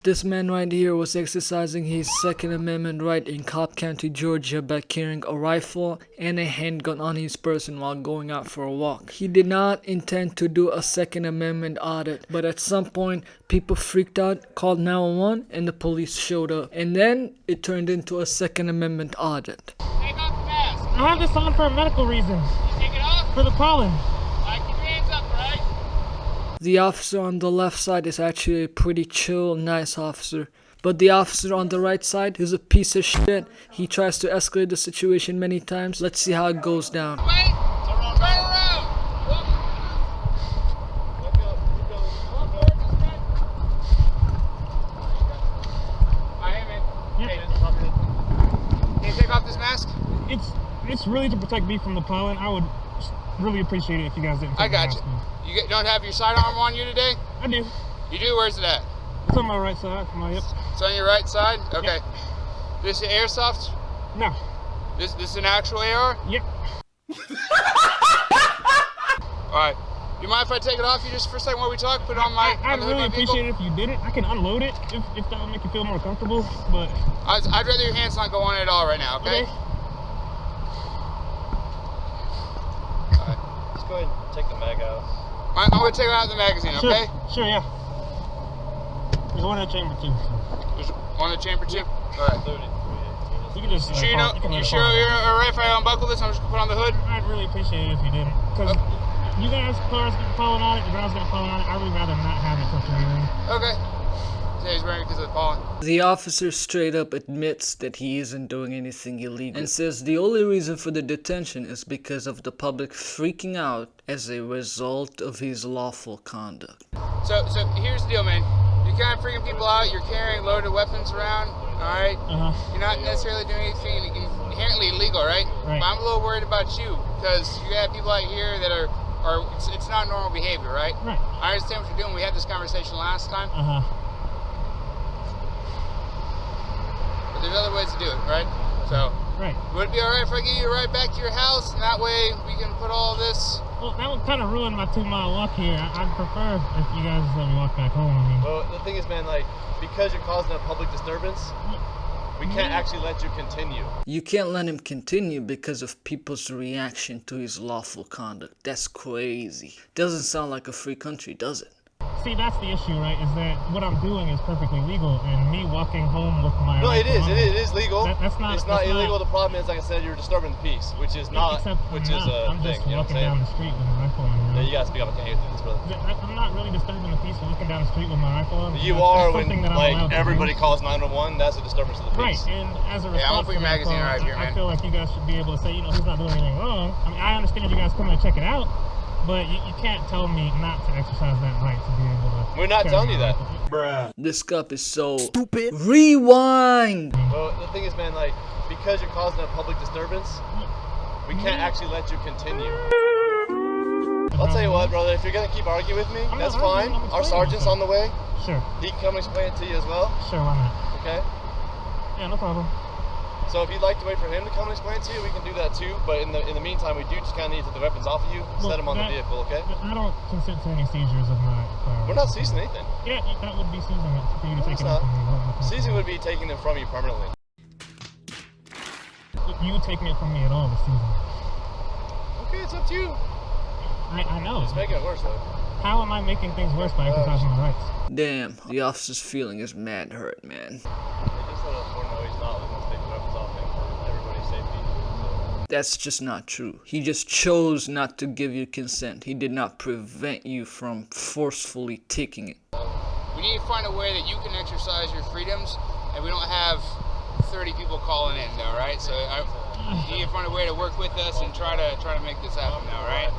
This man right here was exercising his Second Amendment right in Cobb County, Georgia by carrying a rifle and a handgun on his person while going out for a walk. He did not intend to do a Second Amendment audit, but at some point, people freaked out, called 911, and the police showed up. And then it turned into a Second Amendment audit. Take off the mask. I have this on for medical reasons. You take it off? For the pollen. Alright, keep your hands up, right? The officer on the left side is actually a pretty chill, nice officer. But the officer on the right side is a piece of shit. He tries to escalate the situation many times. Let's see how it goes down. Wait! Turn around! Can you take off this mask? It's really to protect me from the pollen. I would really appreciate it if you guys didn't. I got you. You don't have your sidearm on you today? I do. You do? Where's it at? It's on my right side, my hip. It's on your right side? Okay. Yep. This is airsoft? No. This is an actual AR? Yep. Alright. You mind if I take it off you just for a second while we talk? Put it on my I'd on the hood really of my vehicle? appreciate it if you did it. I can unload it if that would make you feel more comfortable, but... I'd rather your hands not go on it at all right now, okay? Alright, let's go ahead and take the mag out. I'm going to take it out of the magazine, Sure, okay? sure, yeah. There's one in the chamber too. There's one in the chamber too? Yep. Alright. 33. You can just... You sure you're alright if I unbuckle this? I'm just going to put on the hood? I'd really appreciate it if you didn't. Because you guys, cars get pollen on it, the girls get pollen on it. I'd really rather not have it touching anything. Okay. Yeah, he's wearing it because of the pollen. The officer straight up admits that he isn't doing anything illegal and says the only reason for the detention is because of the public freaking out as a result of his lawful conduct. So here's the deal, man. You're kind of freaking people out. You're carrying loaded weapons around, alright? You're not necessarily doing anything inherently illegal, right? Right. But I'm a little worried about you because you have people out here that are it's not normal behavior, right? Right. I understand what you're doing. We had this conversation last time. But there's other ways to do it, right? So, Right. would it be alright if I get you right back to your house and that way we can put all this? Well, that would kind of ruin my 2-mile walk here. I'd prefer if you guys let me walk back home. I mean, Well, the thing is, man, like, because you're causing a public disturbance, we can't actually let you continue. You can't let him continue because of people's reaction to his lawful conduct. That's crazy. Doesn't sound like a free country, does it? see, that's the issue, right? Is that what I'm doing is perfectly legal, and me walking home with my No, it rifle on- is legal. That's not. It's that's not illegal. The problem is, like I said, you're disturbing the peace, which is not, Except which I'm is not. a I'm thing. just You know what walking I'm down saying? the street with my rifle on. Yeah, you gotta speak up. I can't hear through this, brother. I'm not really disturbing the peace walking down the street with my rifle on. You That's are when something that I'm allowed like to everybody do. calls 911. That's a disturbance of the Right, peace. and as a Yeah, I'm gonna response put your to that magazine call, right here, I man. feel like you guys should be able to say, you know, he's not doing anything wrong. I mean, I understand you guys coming to check it out, but you can't tell me not to exercise that right to be able to. We're not carry telling you my that. rifle. This cup is so stupid. Rewind! Well, the thing is, man, like, because you're causing a public disturbance, we can't actually let you continue. I'll tell you what, brother, if you're gonna keep arguing with me, I'm that's not arguing, fine. I'm Our explaining sergeant's myself. on the way. Sure, He can come explain it to you as well, sure, why not? okay? Yeah, no problem. So if you'd like to wait for him to come and explain it to you, we can do that too. But in the meantime, we do just kind of need to take the weapons off of you, Well, set them on the that- vehicle, okay? I don't consent to any seizures of my firearms. We're not seizing anything. Yeah, that would be seizing it for you to take it's it not. off of me. Seizing would be taking them from you permanently. You taking it from me at all is seizing. Okay, it's up to you. I know. It's making it worse though. How am I making things worse by exercising my rights? Damn, the officer's feeling is mad hurt, man. They just let us know he's not looking to take the weapons off him for everybody's safety. So. That's just not true. He just chose not to give you consent. He did not prevent you from forcefully taking it. We need to find a way that you can exercise your freedoms, and we don't have 30 people calling in, though, right? So you need to find a way to work with us and try to make this happen, now, right?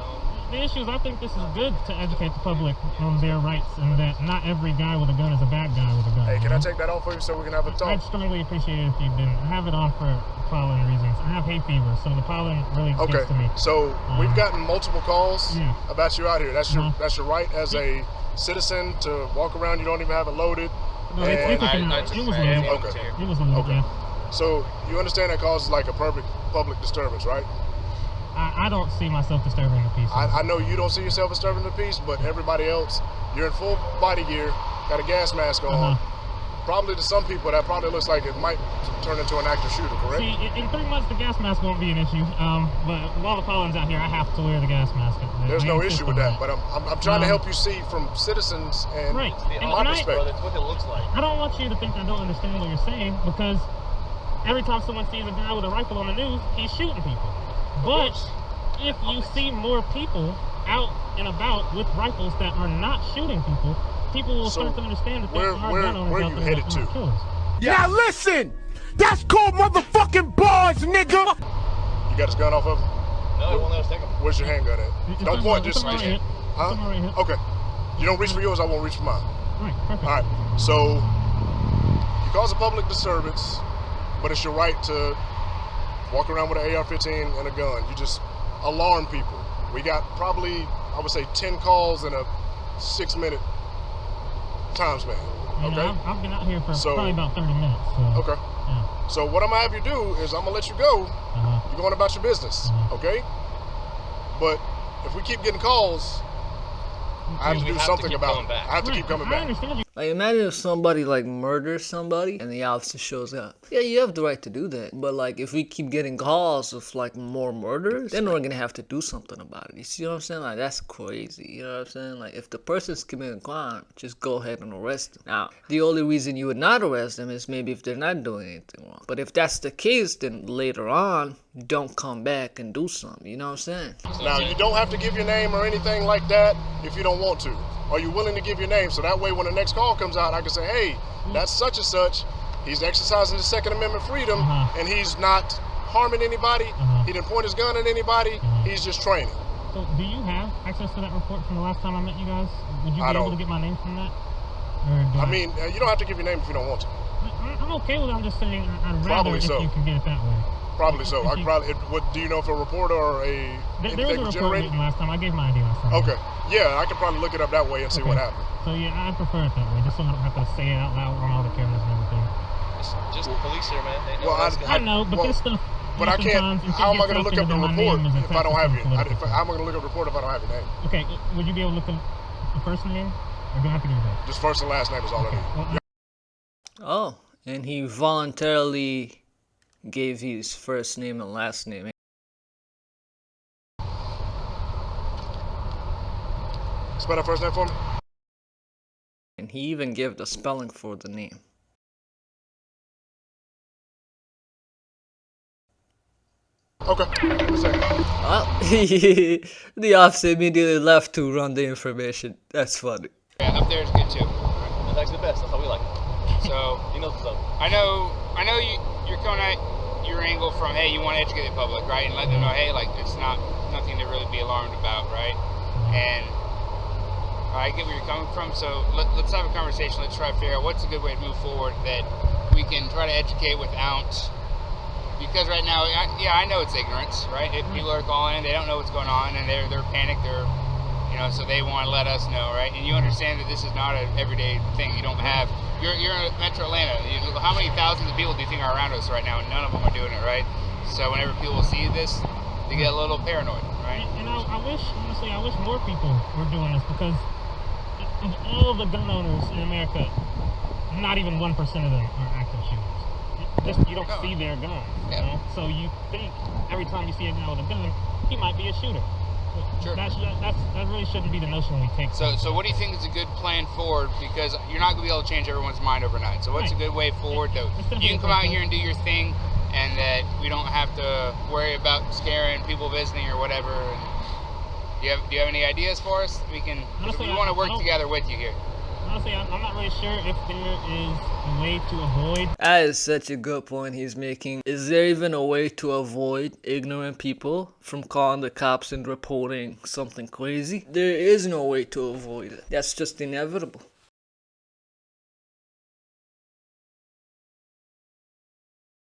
The issue is I think this is good to educate the public on their rights and that not every guy with a gun is a bad guy with a gun. Hey, can I take that off for you so we can have a talk? I'd strongly appreciate it if you didn't. I have it on for pollen reasons. I have hay fever, so the pollen really Okay, gets to me. so we've gotten multiple calls Yeah. about you out here. That's your right as a citizen to walk around. You don't even have it loaded. No, they And- took it out. I It took was my loaded. hands Okay. here. It was loaded, Okay. yeah. So you understand that causes like a public disturbance, right? I don't see myself disturbing the peace. I know you don't see yourself disturbing the peace, but everybody else, you're in full body gear, got a gas mask on, probably to some people that probably looks like it might turn into an active shooter, correct? See, in 3 months the gas mask won't be an issue. But with all the call-ins out here, I have to wear the gas mask. There's no issue with that, but I'm trying to help you see from citizens and right. my perspective. That's what it looks like. I don't want you to think I don't understand what you're saying, because every time someone sees a guy with a rifle on the news, he's shooting people. But if you see more people out and about with rifles that are not shooting people, people will start to understand that there are gun owners out there that aren't killers. Now listen, that's called motherfucking bars, nigga. You got his gun off of him? No, he won't let us take him. Where's your handgun at? It's Don't point, just right here. huh? Right here. Okay. You don't reach for yours, I won't reach for mine. Right, perfect. All right. So you cause a public disturbance, but it's your right to walk around with an AR-15 and a gun. You just alarm people. We got probably, I would say, 10 calls in a 6-minute time span. Okay. I've been out here for probably about 30 minutes. So, okay. Yeah. So what I'm gonna have you do is I'm gonna let you go. You're going about your business, okay? But if we keep getting calls, I have to do something about it. I have to keep coming back. Like, imagine if somebody like murders somebody and the officer shows up. Yeah, you have the right to do that. But like, if we keep getting calls of like more murders, then we're gonna have to do something about it. You see what I'm saying? Like, that's crazy. You know what I'm saying? Like, if the person's committing a crime, just go ahead and arrest them. Now, the only reason you would not arrest them is maybe if they're not doing anything wrong. But if that's the case, then later on, don't come back and do something. You know what I'm saying? Now, you don't have to give your name or anything like that if you don't want to. Are you willing to give your name? So that way when the next call comes out, I can say, hey, that's such and such. He's exercising his Second Amendment freedom, and he's not harming anybody. He didn't point his gun at anybody. He's just training. So do you have access to that report from the last time I met you guys? Would you be able to get my name from that? I mean, you don't have to give your name if you don't want to. I'm okay with it. I'm just saying I'd rather if you can get it that way. Probably so. I probably. Do you know if a reporter or a there was a report written last time. I gave my ID last time. Okay. Yeah, I could probably look it up that way and see what happened. So yeah, I prefer it that way, just so I don't have to say it out loud on all the cameras and everything. It's just police here, man. They know I know, but this stuff. But I can't. How am I going to look up the report if I don't have you? How am I going to look up the report if I don't have your name? Okay. Would you be able to look up the first name, or do I have to do that? Just first and last name is all I need. Oh, and he voluntarily gave his first name and last name. Spell that first name for me. And he even gave the spelling for the name. Okay. Well, the officer immediately left to run the information. That's funny. Yeah, up there is good too. That's actually the best. That's how we like it. So He knows what's up. I know you're coming at your angle from, hey, you want to educate the public, right, and let them know, hey, like, it's nothing to really be alarmed about, right? And I get where you're coming from. So let's have a conversation. Let's try to figure out what's a good way to move forward that we can try to educate without. Because right now, I know it's ignorance, right? If people are calling in, they don't know what's going on, and they're panicked, so they want to let us know, right? And you understand that this is not an everyday thing. You don't have, you're in Metro Atlanta. How many thousands of people do you think are around us right now? And none of them are doing it, right? So whenever people see this, they get a little paranoid, right? And I wish more people were doing this, because of all the gun owners in America, not even 1% of them are active shooters. You don't see their guns, you know? So you think every time you see a guy with a gun, he might be a shooter. Sure. That really shouldn't be the notion we take. So what do you think is a good plan forward? Because you're not going to be able to change everyone's mind overnight. So what's a good way forward that you can come out here and do your thing, and that we don't have to worry about scaring people visiting or whatever? And do you have any ideas for us? We want to work together with you here. Honestly, I'm not really sure if there is a way to avoid. That is such a good point he's making. Is there even a way to avoid ignorant people from calling the cops and reporting something crazy? There is no way to avoid it. That's just inevitable.